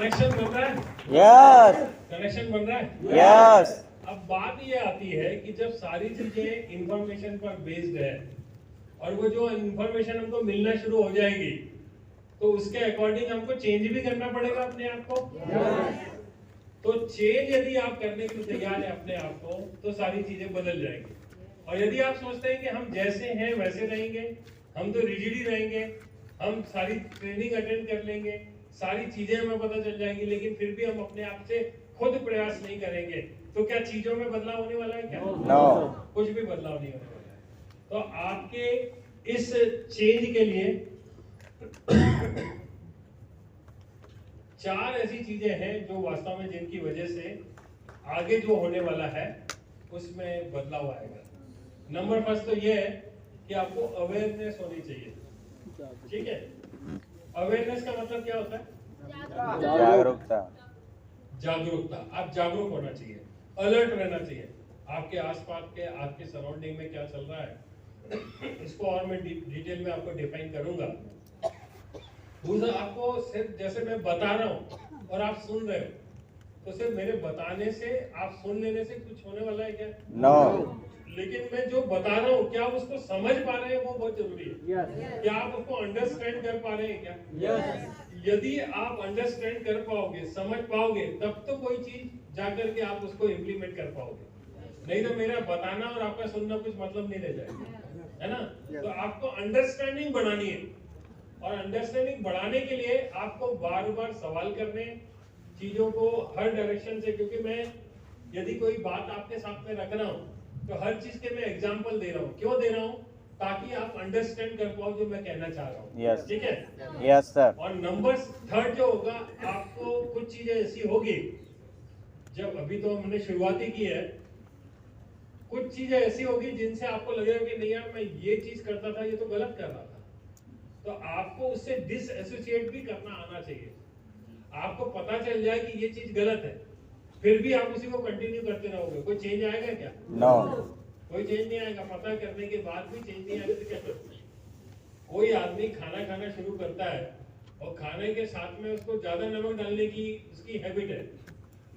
Connection बन रहा है? यस कनेक्शन बन रहा है? यस अब बात ये आती है कि जब सारी चीजें इंफॉर्मेशन पर बेस्ड है और वो जो इंफॉर्मेशन हमको मिलना शुरू हो जाएगी तो उसके अकॉर्डिंग हमको चेंज भी करना पड़ेगा अपने आप को। तो चेंज यदि आप करने के लिए तैयार है अपने आप को तो सारी चीजें बदल जाएंगी। और यदि आप सोचते हैं कि हम जैसे हैं वैसे रहेंगे, हम तो रिजिड ही रहेंगे, हम सारी ट्रेनिंग अटेंड कर लेंगे, सारी चीजें हमें पता चल जाएंगी, लेकिन फिर भी हम अपने आप से खुद प्रयास नहीं करेंगे, तो क्या चीजों में बदलाव होने वाला है? क्या नो कुछ भी बदलाव नहीं होने वाला है। तो आपके इस चेंज के लिए चार ऐसी चीजें हैं जो वास्तव में जिनकी वजह से आगे जो होने वाला है उसमें बदलाव आएगा। नंबर फर्स्ट तो ये है कि आपको अवेयरनेस होनी चाहिए। ठीक है, अवेयरनेस का मतलब क्या होता है? जागरूकता जागरूकता। आप जागरूक होना चाहिए, अलर्ट रहना चाहिए। आपके आसपास के आपके सराउंडिंग में क्या चल रहा है इसको और मैं डिटेल में आपको डिफाइन करूंगा। आपको सिर्फ जैसे मैं बता रहा हूं और आप सुन रहे हो तो सिर्फ मेरे बताने से आप सुन लेने से कुछ होने वाला है क्या? नो लेकिन मैं जो बता रहा हूँ क्या आप उसको समझ पा रहे हैं, वो बहुत जरूरी है। क्या आप उसको अंडरस्टैंड कर पा रहे हैं क्या? यदि आप अंडरस्टैंड कर पाओगे, समझ पाओगे, तब तो कोई चीज जाकर के आप उसको इम्प्लीमेंट कर पाओगे। नहीं तो मेरा बताना और आपका सुनना कुछ मतलब नहीं रह जाएगा, है ना? तो आपको अंडरस्टैंडिंग बढ़ानी है और अंडरस्टैंडिंग बढ़ाने के लिए आपको बार बार सवाल करने, चीजों को हर डायरेक्शन से, क्योंकि मैं यदि कोई बात आपके सामने रख रहा हूँ तो हर चीज के मैं एग्जांपल दे रहा हूँ। क्यों दे रहा हूँ? ताकि आप अंडरस्टैंड कर पाओ जो मैं कहना चाह रहा हूँ। यस ठीक है? यस सर और नंबर थर्ड जो होगा, आपको कुछ चीजें ऐसी होगी, जब अभी तो हमने शुरुआत ही की है, कुछ चीजें ऐसी होगी जिनसे आपको लगेगा कि नहीं यार मैं ये चीज करता था, ये तो गलत कर रहा था। तो आपको उससे डिसएसोसिएट भी करना आना चाहिए। आपको पता चल जाए कि ये चीज गलत है, फिर भी आप उसी को कंटिन्यू करते रहोगे, कोई चेंज आएगा क्या? नो कोई चेंज नहीं आएगा। पता करने के बाद भी चेंज नहीं आएगा तो क्या करते हैं? कोई आदमी खाना खाना शुरू करता है और खाने के साथ में उसको ज्यादा नमक डालने की उसकी हैबिट है।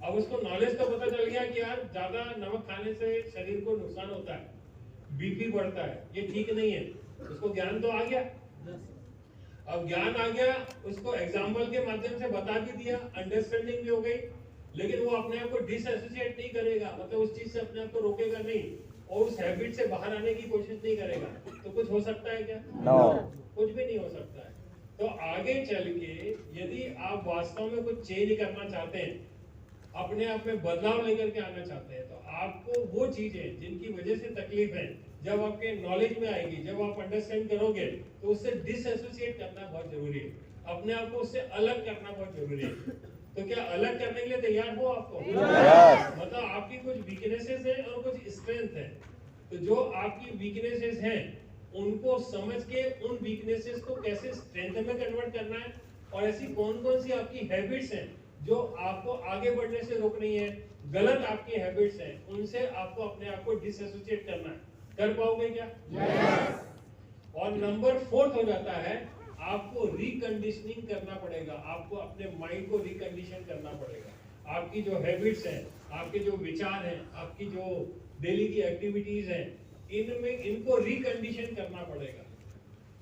अब उसको नॉलेज तो पता चल गया कि यार ज्यादा नमक खाने से शरीर को नुकसान होता है, बीपी बढ़ता है, ये ठीक नहीं है। उसको ज्ञान तो आ गया। अब ज्ञान आ गया, उसको एग्जाम्पल के माध्यम से बता भी दिया, अंडरस्टैंडिंग भी हो गई, लेकिन वो अपने आप को डिसएसोसिएट नहीं करेगा, मतलब उस चीज से अपने आप को रोकेगा नहीं और उस हैबिट से बाहर आने की कोशिश नहीं करेगा। तो कुछ हो सकता है क्या? नो कुछ भी नहीं हो सकता है। तो आगे चल के यदि आप वास्तव में कुछ चेंज करना चाहते हैं, अपने आप में बदलाव लेकर के आना चाहते हैं, तो आपको वो चीजें जिनकी वजह से तकलीफ है जब आपके नॉलेज में आएगी, जब आप अंडरस्टैंड करोगे, तो उससे डिसएसोसिएट करना बहुत जरूरी है। अपने आप को उससे अलग करना बहुत जरूरी है। तो क्या अलग करने के लिए तैयार हो आपको? मतलब आपकी कुछ वीकनेसेस हैं और कुछ स्ट्रेंथ है। तो जो आपकी वीकनेसेस हैं उनको समझ के उन वीकनेसेस को कैसे स्ट्रेंथ में कन्वर्ट करना है, और ऐसी कौन कौन सी आपकी हैबिट्स हैं जो आपको आगे बढ़ने से रोक रही है, गलत आपकी हैबिट्स हैं, उनसे आपको अपने आप को डिसएसोसिएट करना है। कर पाओगे क्या? और नंबर फोर्थ हो जाता है, आपको रिकंडीशनिंग करना पड़ेगा। आपको अपने माइंड को रिकंडीशन करना पड़ेगा। आपकी जो हैबिट्स हैं, आपके जो विचार हैं, आपकी जो डेली की एक्टिविटीज हैं, इनमें इनको रिकंडीशन करना पड़ेगा।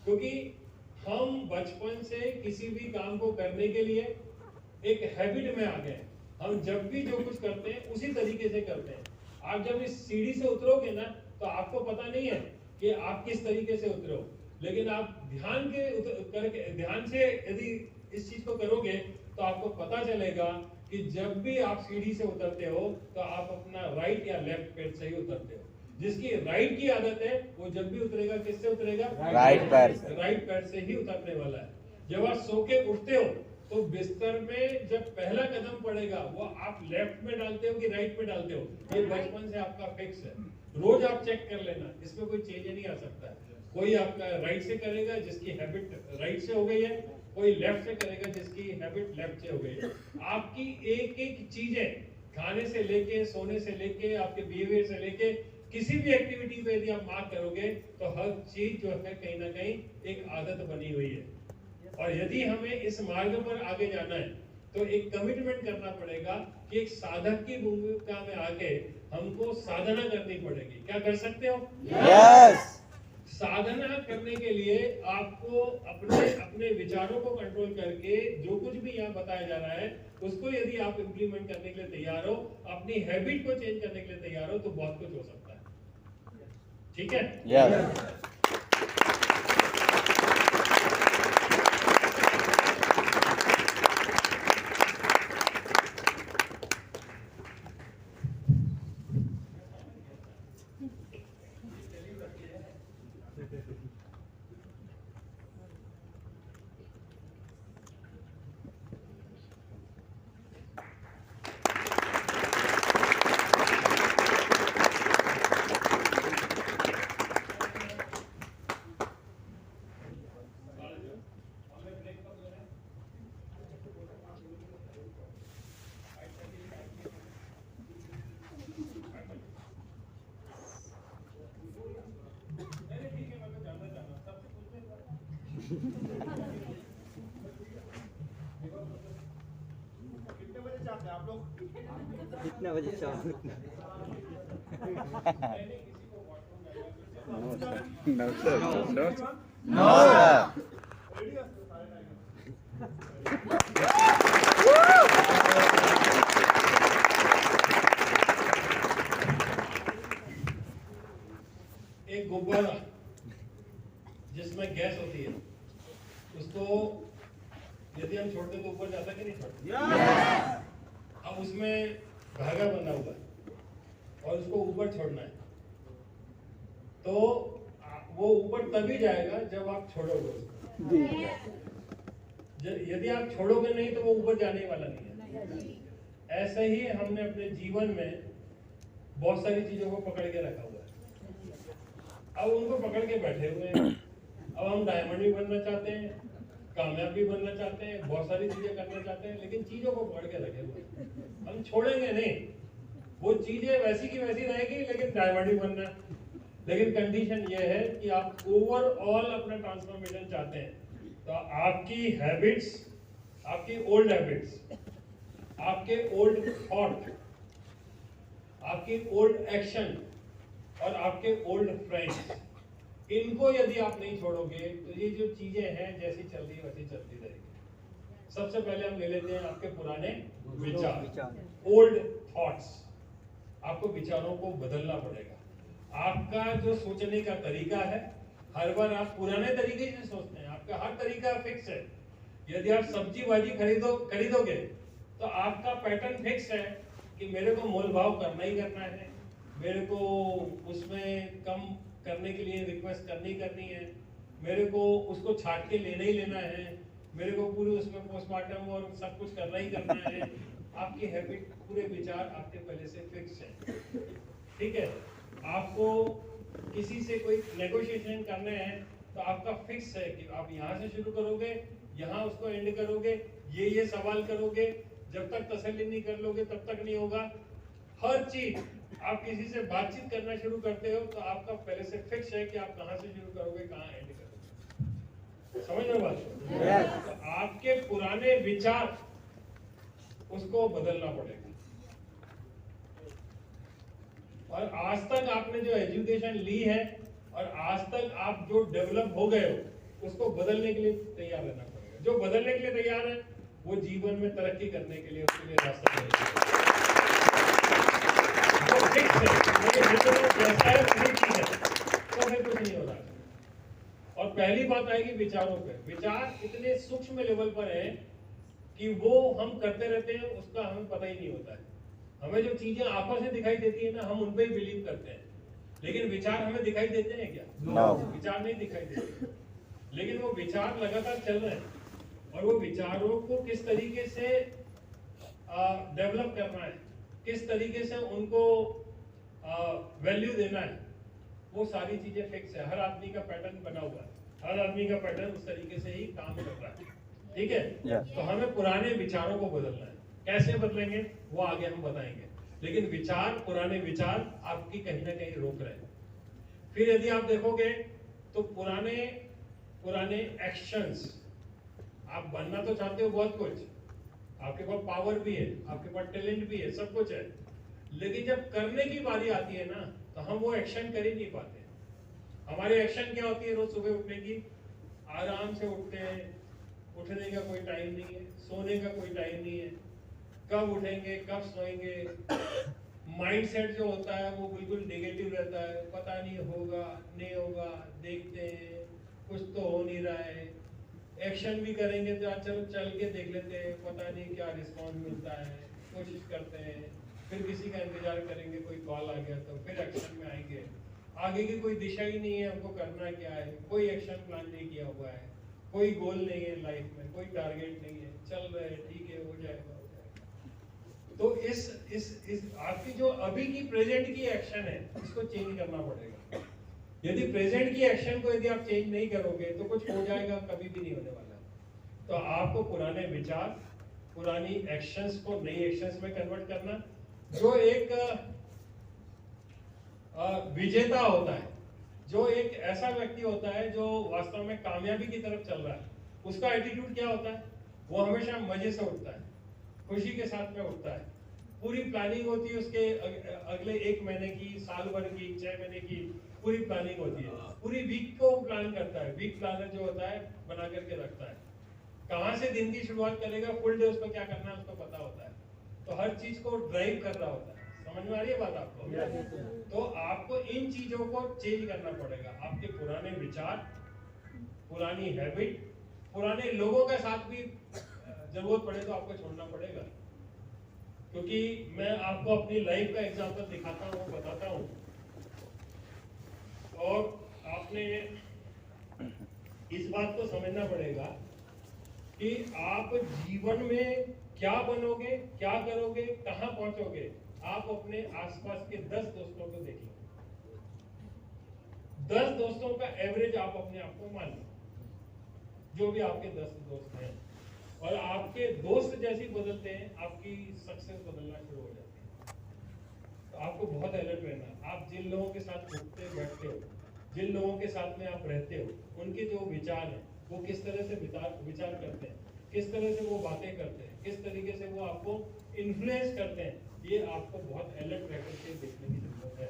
क्योंकि हम बचपन से किसी भी काम को करने के लिए एक हैबिट में आ गए। हम जब भी जो कुछ करते हैं उसी तरीके से करते हैं। आप जब इस सीढ़ी से उतरोगे ना तो आपको पता नहीं है कि आप किस तरीके से उतरो, लेकिन आप ध्यान से यदि इस चीज को करोगे तो आपको पता चलेगा कि जब भी आप सीढ़ी से उतरते हो तो आप अपना राइट या लेफ्ट पैर से ही उतरते हो। जिसकी राइट की आदत है वो जब भी उतरेगा किससे उतरेगा? राइट पैर से। राइट पैर से ही उतरने वाला है। जब आप सो के उठते हो तो बिस्तर में जब पहला कदम पड़ेगा वो आप लेफ्ट में डालते हो कि राइट में डालते हो, ये बचपन से आपका फिक्स है। रोज आप चेक कर लेना, इसमें कोई चेंज नहीं आ सकता है। कोई आपका राइट से करेगा जिसकी हैबिट राइट से हो गई है, कोई लेफ्ट से करेगा जिसकी हैबिट लेफ्ट से हो गई है। आपकी एक एक चीजें, खाने से लेके, सोने से लेके, आपके बिहेवियर से लेके, किसी भी एक्टिविटी पे यदि आप मार्क करोगे तो हर चीज जो है कहीं ना कहीं एक आदत बनी हुई है। और यदि हमें इस मार्ग पर आगे जाना है तो एक कमिटमेंट करना पड़ेगा कि एक साधक की भूमिका में आके हमको साधना करनी पड़ेगी। क्या कर सकते हो? यस। साधना करने के लिए आपको अपने अपने विचारों को कंट्रोल करके जो कुछ भी यहाँ बताया जा रहा है उसको यदि आप इम्प्लीमेंट करने के लिए तैयार हो, अपनी हैबिट को चेंज करने के लिए तैयार हो, तो बहुत कुछ हो सकता है। ठीक है? यस। कितने बजे चाह नो सर, नो सर। एक गुब्बारा जिसमें गैस होती है, उसको यदि हम छोड़ते तो ऊपर जाता कि नहीं छोड़ता? अब उसमें धागा बंधा हुआ है और उसको ऊपर छोड़ना है, तो वो ऊपर तभी जाएगा जब आप छोड़ोगे उसको। यदि आप छोड़ोगे नहीं तो वो ऊपर जाने वाला नहीं है। ऐसे ही हमने अपने जीवन में बहुत सारी चीजों को पकड़ के रखा हुआ है। अब उनको पकड़ के बैठे हुए हैं। अब हम डायमंड भी बनना चाहते हैं, कामयाब भी बनना चाहते हैं, बहुत सारी चीजें करना चाहते हैं, लेकिन चीजों को पकड़ के रखे हुए हैं। हम छोड़ेंगे नहीं, वो चीजें वैसी की वैसी रहेगी, लेकिन डायमंड भी बनना है। लेकिन कंडीशन ये है कि आप ओवरऑल अपना ट्रांसफॉर्मेशन चाहते हैं, तो आपकी हैबिट्स, आपकी ओल्ड हैबिट्स, आपके ओल्ड थॉट, आपकी ओल्ड एक्शन और आपके ओल्ड फ्रेंड्स, इनको यदि आप नहीं छोड़ोगे तो ये जो चीजें हैं जैसी चल रही वैसी चलती रहेगी। सबसे पहले हम ले लेते हैं आपके पुराने विचार, ओल्ड थॉट्स। आपको विचारों को बदलना पड़ेगा। आपका जो सोचने का तरीका है, हर बार आप पुराने तरीके से सोचते हैं, आपका हर तरीका फिक्स है। यदि आप सब्जी भाजी खरीदोगे तो आपका पैटर्न फिक्स है कि मेरे को मोल भाव करना ही करना है, मेरे को उसमें कम करने के लिए रिक्वेस्ट करनी है, मेरे को उसको छाट के लेना ही लेना है, मेरे को पूरे उसमें पोस्टमार्टम और सब कुछ करना ही करना है। आपकी हैबिट, पूरे विचार आपके पहले से फिक्स है। ठीक है? आपको किसी से कोई नेगोशिएशन करने हैं तो आपका फिक्स है कि आप यहाँ से शुरू करोगे, यहाँ उसको एंड करोगे, ये सवाल करोगे, जब तक तसल्ली नहीं कर लोगे तब तक नहीं होगा। हर चीज आप किसी से बातचीत करना शुरू करते हो तो आपका पहले से फिक्स है कि आप कहाँ से शुरू करोगे, कहाँ एंड करोगे। समझ रहे हो बात? तो आपके पुराने विचार, उसको बदलना पड़ेगा। और आज तक आपने जो एजुकेशन ली है और आज तक आप जो डेवलप हो गए हो, उसको बदलने के लिए तैयार रहना पड़ेगा। जो बदलने के लिए तैयार है वो जीवन में तरक्की करने के लिए उसके लिए रास्ता तैयार तो फिक्स है, लेकिन जैसा है वही चीज है, तो फिर कुछ नहीं हो रहा। और पहली बात आएगी विचारों पे। विचार इतने सूक्ष्म लेवल पर है कि वो हम करते रहते हैं, उसका हमें पता ही नहीं होता है। हमें जो चीजें आंखों से दिखाई देती है ना, हम उन पे ही बिलीव करते हैं, लेकिन विचार हमें दिखाई देते हैं क्या? विचार नहीं दिखाई देते, लेकिन वो विचार लगातार चल रहे हैं। और वो विचारों को किस तरीके से डेवलप करना है, किस तरीके से उनको वैल्यू देना है, वो सारी चीजें फिक्स है। हर आदमी का पैटर्न बना हुआ है, हर आदमी का पैटर्न उस तरीके से ही काम कर रहा है। ठीक है? तो हमें पुराने विचारों को बदलना है। कैसे बदलेंगे वो आगे हम बताएंगे, लेकिन विचार, पुराने विचार आपकी कहीं ना कहीं रोक रहे हैं। फिर यदि आप देखोगे तो पुराने एक्शंस, आप बनना तो चाहते हो बहुत कुछ, आपके पास पावर भी है, आपके पास टैलेंट भी है, सब कुछ है, लेकिन जब करने की बारी आती है ना, तो हम वो एक्शन कर ही नहीं पाते। हमारी एक्शन क्या होती है? रोज सुबह उठने की, आराम से उठते हैं, उठने का कोई टाइम नहीं है, सोने का कोई टाइम नहीं है, कब उठेंगे कब सोएंगे। माइंडसेट जो होता है वो बिल्कुल नेगेटिव रहता है, पता नहीं होगा नहीं होगा, देखते हैं कुछ तो हो नहीं रहा है। एक्शन भी करेंगे तो चलो चल के देख लेते हैं, पता नहीं क्या रिस्पॉन्स मिलता है, कोशिश करते हैं, फिर किसी का इंतजार करेंगे, कोई कॉल आ गया तो फिर एक्शन में आएंगे। आगे की कोई दिशा ही नहीं है, हमको करना क्या है, कोई एक्शन प्लान नहीं किया हुआ है, कोई गोल नहीं है लाइफ में, कोई टारगेट नहीं है, चल रहे हैं, ठीक है, हो जाएगा। तो इस आपकी जो अभी की प्रेजेंट की एक्शन है, इसको चेंज करना पड़ेगा। यदि प्रेजेंट की एक्शन को यदि आप चेंज नहीं करोगे तो कुछ हो जाएगा, कभी भी नहीं होने वाला। तो आपको पुराने विचार, पुरानी एक्शंस को नई एक्शंस में कन्वर्ट करना। जो एक विजेता होता है, जो एक ऐसा व्यक्ति होता है जो वास्तव में कामयाबी की तरफ चल रहा है, उसका एटीट्यूड क्या होता है? वो हमेशा मजे से उठता है, खुशी के साथ में उठता है। पूरी प्लानिंग होती है उसके अगले 1 महीने की, साल भर की, 6 महीने की पूरी प्लानिंग होती है। पूरी वीक को प्लान करता है। वीक प्लानर जो होता है बना करके रखता है, कहाँ से दिन की शुरुआत करेगा, फुल डे उसको क्या करना है उसको पता होता है। तो हर चीज को ड्राइव कर रहा होता है। समझ में आ रही है बात आपको? तो आपको इन चीजों को चेंज करना पड़ेगा। आपके पुराने विचार, पुरानी हैबिट, पुराने लोगों के साथ भी जरूरत पड़े तो आपको छोड़ना पड़ेगा। क्योंकि मैं आपको अपनी लाइफ का एग्जांपल दिखाता हूँ, बताता हूँ, और आपने इस बात को समझना पड़ेगा कि आप जीवन में क्या बनोगे, क्या करोगे, कहां पहुंचोगे। आप अपने आसपास के 10 दोस्तों को देख लो, 10 दोस्तों का एवरेज आप अपने आप को मान लो, जो भी आपके 10 दोस्त हैं, और आपके दोस्त जैसे बदलते हैं, आपकी सक्सेस बदलना शुरू हो जाती है। तो आपको बहुत अलर्ट रहना। आप जिन लोगों के साथ उठते बैठते हो, जिन लोगों के साथ में आप रहते हो, उनके जो विचार हैं वो किस तरह से विचार करते हैं, किस तरह से वो बातें करते हैं, किस तरीके से वो आपको इन्फ्लुएंस करते हैं, ये आपको बहुत अलर्ट रह करके देखने की जरूरत है।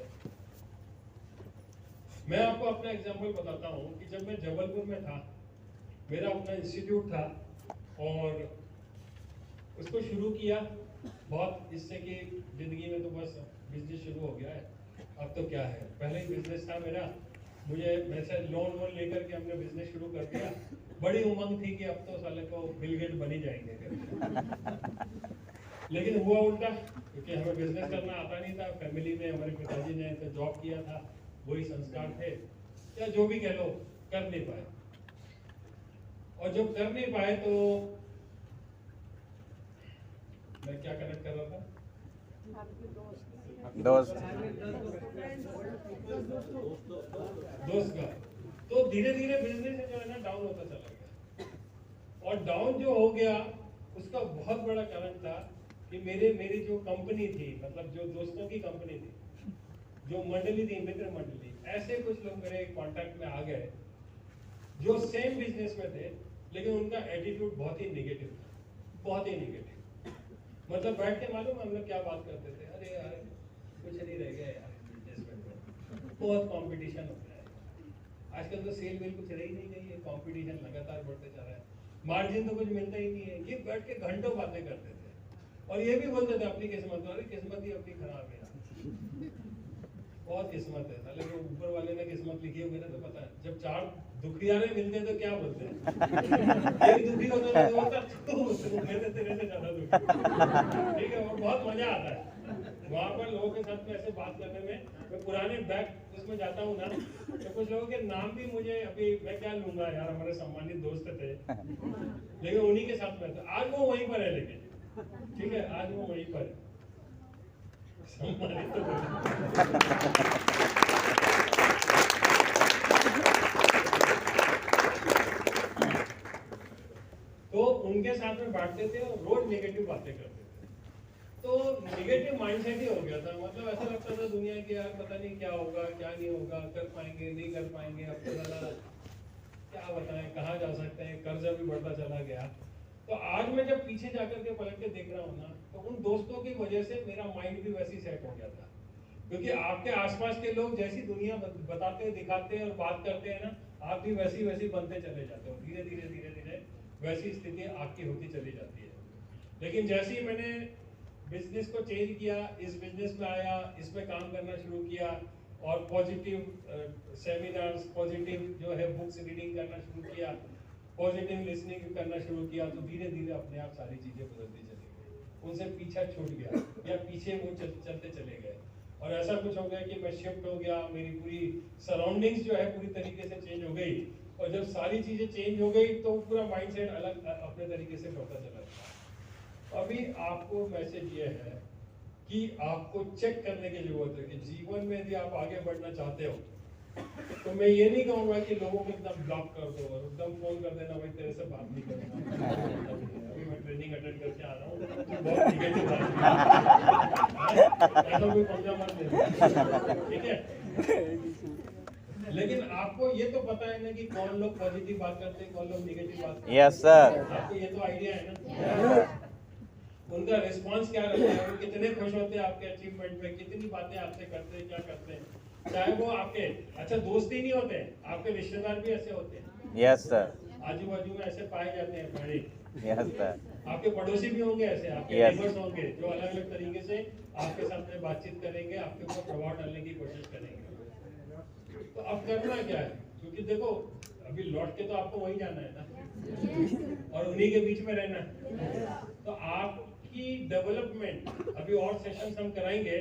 मैं आपको अपना एग्जांपल बताता हूँ कि जब मैं जबलपुर में था, मेरा अपना इंस्टीट्यूट था और उसको शुरू किया बहुत, इससे कि जिंदगी में तो बस बिजनेस शुरू हो गया है, अब तो क्या है, पहले ही बिजनेस था मेरा, मुझे वैसे लोन वोन लेकर के हमने बिजनेस शुरू कर दिया। बड़ी उमंग थी कि अब तो साले को बिल गेट बन ही जाएंगे लेकिन हुआ उल्टा, क्योंकि हमें बिजनेस करना आता नहीं था। फैमिली में हमारे पिताजी ने तो जॉब किया था, वही संस्कार थे, या जो भी कह लो, कर नहीं पाए। और जब कर नहीं पाए तो मैं क्या कनेक्ट कर रहा था? दोस्त का। तो धीरे धीरे बिजनेस जो है ना डाउन होता चला गया, और डाउन जो हो गया उसका बहुत बड़ा कारण था कि मेरी जो कंपनी थी, मतलब जो दोस्तों की कंपनी थी, जो मंडली थी, मित्र मंडली, ऐसे कुछ लोग मेरे कांटेक्ट में आ गए जो सेम बिजनेस में थे, लेकिन उनका एटीट्यूड बहुत ही नेगेटिव था, बहुत ही नेगेटिव। मतलब बैठ के मालूम हम लोग क्या बात करते थे, अरे यार कुछ नहीं रह गया यार बिजनेस में, तो बहुत कंपटीशन होता है आजकल, तो सेल वेल कुछ रही नहीं गई है, कंपटीशन लगातार बढ़ते जा रहा है, मार्जिन तो कुछ मिलता ही नहीं है। ये बैठ के घंटों बातें करते थे और ये भी बोलते थे अपनी किस्मत, अरे किस्मत ही अपनी खराब है, बहुत किस्मत है साले, जो ऊपर वाले ने किस्मत लिखी होगी ना तो पता है। जब 4 दुखियारे मिलते हैं तो क्या बोलते हैं, एक दुखी होता है तो बोलता है मेरे तेरे से ज्यादा दुखी, ठीक है, और बहुत मजा आता है वहां पर लोगों के साथ में ऐसे बात करने में। मैं पुराने बैक उसमें जाता हूँ ना, तो कुछ लोगों के नाम भी मुझे अभी, मैं क्या लूंगा यार, हमारे सम्मानित दोस्त थे, लेकिन उन्हीं के साथ में था। आज वो वहीं पर है, लेकिन ठीक है, आज वो वहीं पर है, सम्मानित तो उनके साथ में बांटते थे और रोज नेगेटिव बातें करते थे। तो नेगेटिव माइंडसेट ही हो गया था, मतलब ऐसा लगता था दुनिया की यार पता नहीं क्या होगा, क्या नहीं होगा, कर पाएंगे नहीं कर पाएंगे, अब तो ज़्यादा क्या बताएं, कहाँ जा सकते हैं, कर्जा भी बढ़ता चला गया। तो आज मैं जब पीछे जाकर के पलट के देख रहा हूँ ना, तो उन दोस्तों की वजह से मेरा माइंड भी वैसी सेट हो गया था। क्योंकि आपके आसपास के लोग जैसी दुनिया बताते हैं, दिखाते हैं और बात करते हैं ना, आप भी वैसी वैसी बनते चले जाते हो। धीरे धीरे धीरे धीरे वैसी स्थिति आपकी होती चली जाती है। लेकिन जैसे ही मैंने बिजनेस को चेंज किया, इस बिजनेस में आया, इसमें काम करना शुरू किया और पॉजिटिव सेमिनार्स, पॉजिटिव जो है बुक्स रीडिंग करना शुरू किया, पॉजिटिव लिसनिंग करना शुरू किया, तो धीरे धीरे अपने आप सारी चीजें बदलती चली गई। उनसे पीछा छूट गया या पीछे वो चलते चले गए और ऐसा कुछ हो गया कि मैं शिफ्ट हो गया, मेरी पूरी सराउंडिंग्स जो है पूरी तरीके से चेंज हो गई। और जब सारी चीजें चेंज हो गई तो पूरा माइंडसेट अलग अपने तरीके से बढ़ता चला गया। अभी आपको मैसेज ये है कि आपको चेक करने की जरूरत है कि जीवन में यदि आप आगे बढ़ना चाहते हो तो मैं ये नहीं कहूंगा कि लोगों को एकदम ब्लॉक कर दो और एकदम फोन कर देना भाई तेरे से बात नहीं करूंगा। अभी मैं ट्रेनिंग अटेंड करके आ रहा हूँ, बहुत निगेटिव ऐसा कोई पंजा मत देना, ठीक है। लेकिन आपको ये तो पता है ना कि कौन लोग पॉजिटिव बात करते हैं, कौन लोग निगेटिव बात करते हैं। Yes sir. आपको ये तो आइडिया है ना, उनका रिस्पांस क्या रहता है, वो कितने खुश होते हैं आपके अचीवमेंट में, कितनी बातें आपसे करते हैं, क्या करते हैं। चाहे वो आपके अच्छा दोस्त ही नहीं होते, आपके रिश्तेदार भी ऐसे होते हैं। Yes sir. आजू बाजू में ऐसे पाए जाते हैं बड़े। Yes sir. आपके पड़ोसी भी होंगे ऐसे, आपके Yes. नेबर्स होंगे जो अलग अलग तरीके से आपके साथ में बातचीत करेंगे, आपके ऊपर प्रभाव डालने की कोशिश करेंगे। तो अब करना क्या है, क्योंकि देखो अभी लौट के तो आपको वहीं जाना है ना और उन्हीं के बीच में रहना है। तो आपकी डेवलपमेंट अभी और सेशंस हम कराएंगे,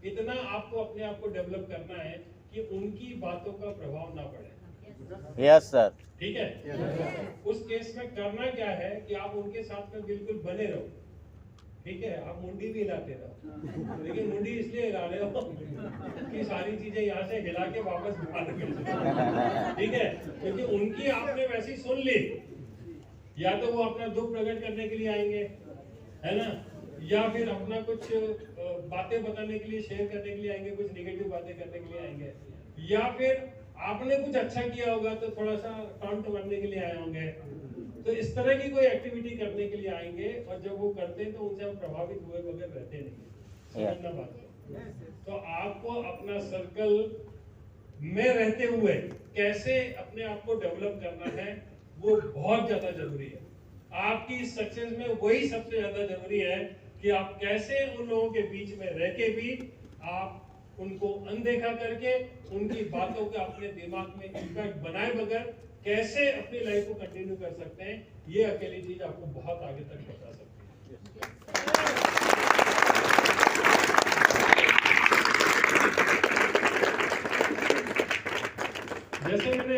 इतना आपको अपने आप को डेवलप करना है कि उनकी बातों का प्रभाव ना पड़े। Yes sir. ठीक है। उस केस में करना क्या है कि आप उनके साथ में बिल्कुल बने रहो, ठीक है। आप मुंडी भी हिलाते रहो, लेकिन मुंडी इसलिए हिला रहे हो कि सारी चीजें यहाँ से हिला के वापस बाहर कर दो, ठीक है। क्योंकि उनकी आपने वैसी सुन ली, या तो वो अपना दुख प्रकट करने के लिए आएंगे, है ना, या फिर अपना कुछ बातें बताने के लिए, शेयर करने के लिए आएंगे, कुछ नेगेटिव बातें करने के लिए आएंगे, या फिर आपने कुछ अच्छा किया होगा तो थोड़ा सा टॉन्ट मारने के लिए आए होंगे। तो इस तरह की कोई एक्टिविटी करने के लिए आएंगे और जब वो करते हैं तो उनसे हम प्रभावित हुए बगैर रहते नहीं। समझना बात को। तो आपको अपना सर्कल में रहते हुए कैसे अपने आप को डेवलप करना है वो बहुत ज्यादा जरूरी है। आपकी सक्सेस में वही सबसे ज्यादा जरूरी है कि आप कैसे उन लोगों के बीच में रह के भी आप उनको अनदेखा करके उनकी बातों का अपने दिमाग में इम्पैक्ट बनाए बगैर कैसे अपनी लाइफ को कंटिन्यू कर सकते हैं। ये अकेली चीज आपको बहुत आगे तक पहुंचा सकती है। जैसे मैंने